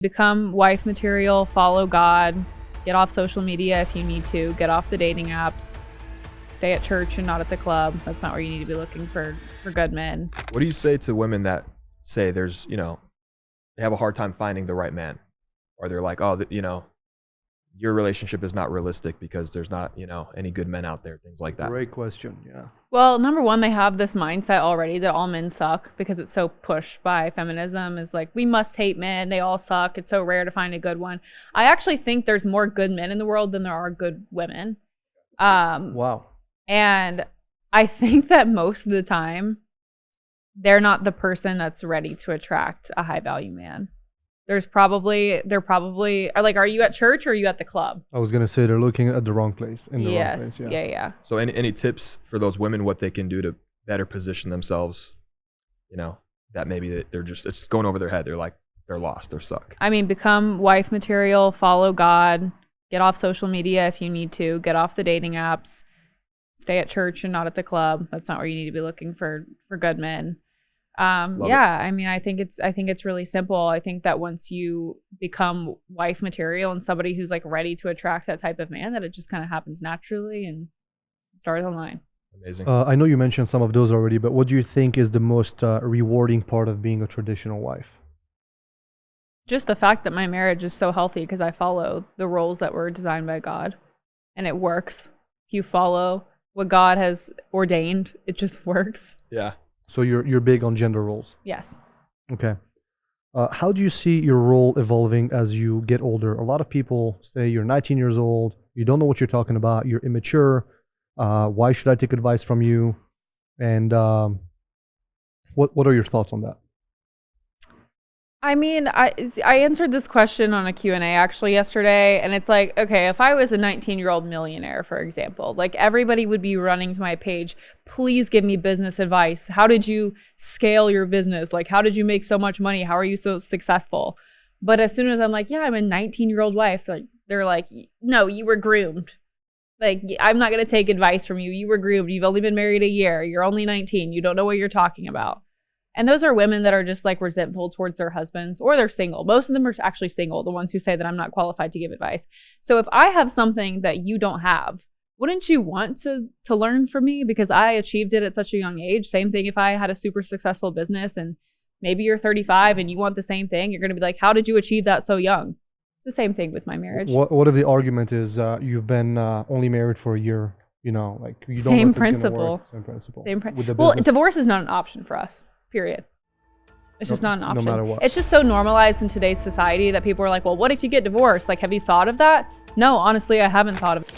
Become wife material, follow God, get off social media if you need to, get off the dating apps, stay at church and not at the club. That's not where you need to be looking for good men. What do you say to women that say there's, they have a hard time finding the right man? Or they're like, oh, your relationship is not realistic because there's not, any good men out there, things like that. Great question, yeah. Well, number one, they have this mindset already that all men suck because it's so pushed by feminism. Is like, we must hate men. They all suck. It's so rare to find a good one. I actually think there's more good men in the world than there are good women. Wow. And I think that most of the time, they're not the person that's ready to attract a high value man. They're probably like, are you at church or are you at the club? I was gonna say they're looking at the wrong place. Wrong place, yeah. So any tips for those women, what they can do to better position themselves, that maybe they're it's going over their head. They're like, they're lost, they're suck. I mean, become wife material, follow God, get off social media if you need to, get off the dating apps, stay at church and not at the club. That's not where you need to be looking for good men. I mean, I think it's really simple. I think that once you become wife material and somebody who's like ready to attract that type of man, that it just kind of happens naturally and starts online. Amazing. I know you mentioned some of those already, but what do you think is the most rewarding part of being a traditional wife? Just the fact that my marriage is so healthy because I follow the roles that were designed by God, and it works. If you follow what God has ordained, it just works. Yeah. So you're big on gender roles? Yes. Okay. How do you see your role evolving as you get older? A lot of people say you're 19 years old, you don't know what you're talking about, you're immature. Why should I take advice from you? And what are your thoughts on that? I mean, I answered this question on a Q&A actually yesterday, and it's like, okay, if I was a 19-year-old millionaire, for example, like everybody would be running to my page, please give me business advice. How did you scale your business? Like, how did you make so much money? How are you so successful? But as soon as I'm like, yeah, I'm a 19-year-old wife, like they're like, no, you were groomed. Like, I'm not going to take advice from you. You were groomed. You've only been married a year. You're only 19. You don't know what you're talking about. And those are women that are just like resentful towards their husbands, or they're single. Most of them are actually single, the ones who say that I'm not qualified to give advice. So if I have something that you don't have, wouldn't you want to learn from me? Because I achieved it at such a young age. Same thing if I had a super successful business and maybe you're 35 and you want the same thing. You're going to be like, how did you achieve that so young? It's the same thing with my marriage. What if the argument is you've been only married for a year? Like you don't know Same if it's gonna principle. work. Same principle. With the business. Well, divorce is not an option for us. Period. It's just not an option. No matter what. It's just so normalized in today's society that people are like, well, what if you get divorced? Like, have you thought of that? No, honestly, I haven't thought of it.